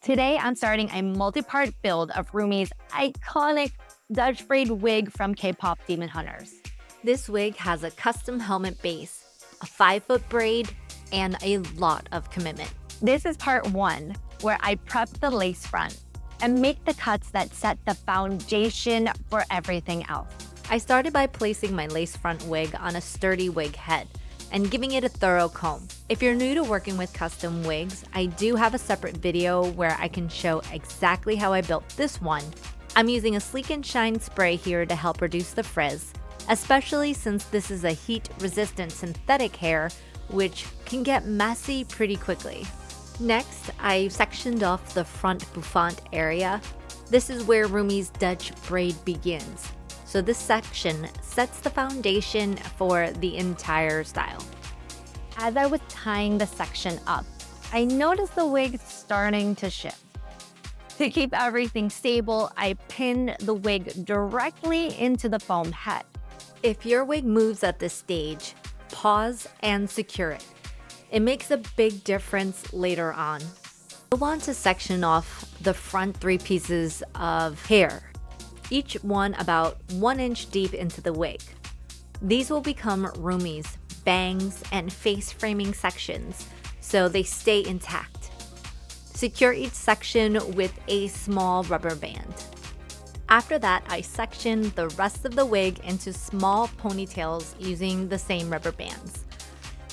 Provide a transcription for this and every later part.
Today, I'm starting a multi-part build of Rumi's iconic Dutch braid wig from K-Pop Demon Hunters. This wig has a custom helmet base, a 5-foot braid, and a lot of commitment. This is part 1, where I prep the lace front and make the cuts that set the foundation for everything else. I started by placing my lace front wig on a sturdy wig head and giving it a thorough comb. If you're new to working with custom wigs, I do have a separate video where I can show exactly how I built this one. I'm using a Sleek and Shine spray here to help reduce the frizz, especially since this is a heat-resistant synthetic hair, which can get messy pretty quickly. Next, I sectioned off the front bouffant area. This is where Rumi's Dutch braid begins. So this section sets the foundation for the entire style. As I was tying the section up, I noticed the wig starting to shift. To keep everything stable, I pinned the wig directly into the foam head. If your wig moves at this stage, pause and secure it. It makes a big difference later on. I want to section off the front 3 pieces of hair, each one about 1 inch deep into the wig. These will become Rumi's bangs and face framing sections, so they stay intact. Secure each section with a small rubber band. After that, I section the rest of the wig into small ponytails using the same rubber bands.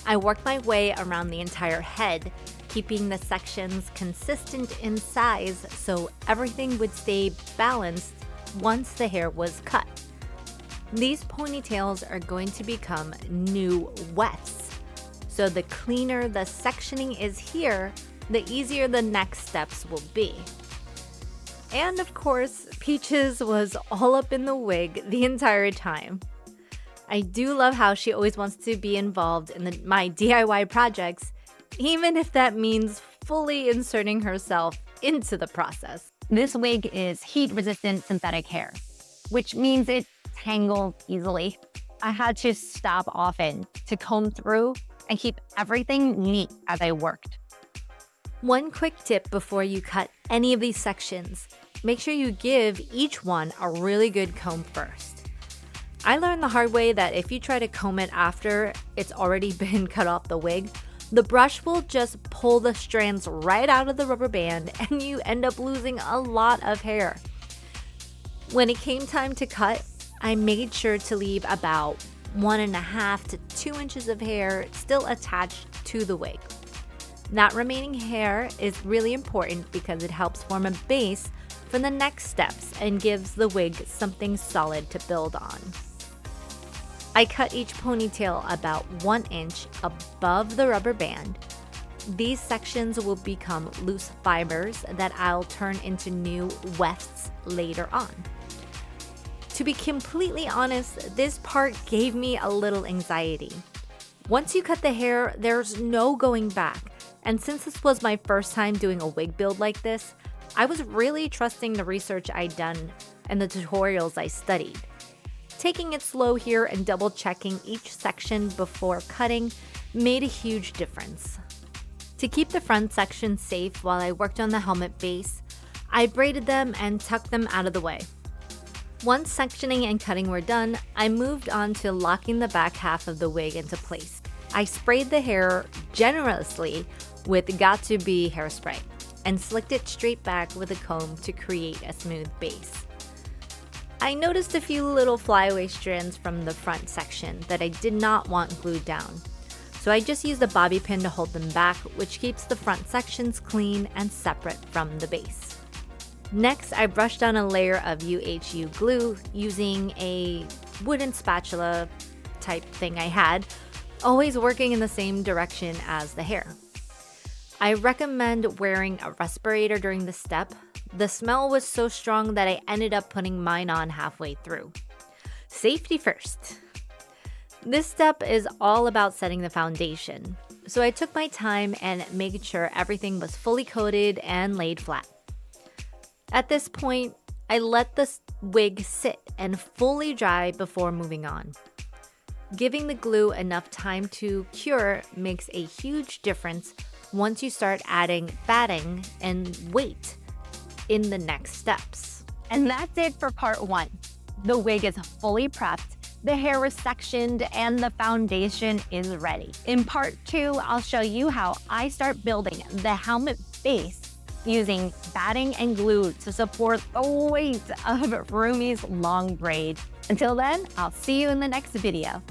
I worked my way around the entire head, keeping the sections consistent in size so everything would stay balanced once the hair was cut. These ponytails are going to become new wefts. So the cleaner the sectioning is here, the easier the next steps will be. And of course, Peaches was all up in the wig the entire time. I do love how she always wants to be involved in my DIY projects, even if that means fully inserting herself into the process. This wig is heat-resistant synthetic hair, which means it tangles easily. I had to stop often to comb through and keep everything neat as I worked. One quick tip before you cut any of these sections: make sure you give each one a really good comb first. I learned the hard way that if you try to comb it after it's already been cut off the wig, the brush will just pull the strands right out of the rubber band and you end up losing a lot of hair. When it came time to cut, I made sure to leave about 1.5 to 2 inches of hair still attached to the wig. That remaining hair is really important because it helps form a base for the next steps and gives the wig something solid to build on. I cut each ponytail about 1 inch above the rubber band. These sections will become loose fibers that I'll turn into new wefts later on. To be completely honest, this part gave me a little anxiety. Once you cut the hair, there's no going back. And since this was my first time doing a wig build like this, I was really trusting the research I'd done and the tutorials I studied. Taking it slow here and double checking each section before cutting made a huge difference. To keep the front section safe while I worked on the helmet base, I braided them and tucked them out of the way. Once sectioning and cutting were done, I moved on to locking the back half of the wig into place. I sprayed the hair generously with Got2b hairspray and slicked it straight back with a comb to create a smooth base. I noticed a few little flyaway strands from the front section that I did not want glued down, so I just used a bobby pin to hold them back, which keeps the front sections clean and separate from the base. Next, I brushed on a layer of UHU glue using a wooden spatula type thing I had, always working in the same direction as the hair. I recommend wearing a respirator during this step. The smell was so strong that I ended up putting mine on halfway through. Safety first. This step is all about setting the foundation, so I took my time and made sure everything was fully coated and laid flat. At this point, I let the wig sit and fully dry before moving on. Giving the glue enough time to cure makes a huge difference once you start adding batting and weight in the next steps. And that's it for part 1. The wig is fully prepped, the hair is sectioned, and the foundation is ready. In part 2, I'll show you how I start building the helmet base using batting and glue to support the weight of Rumi's long braid. Until then, I'll see you in the next video.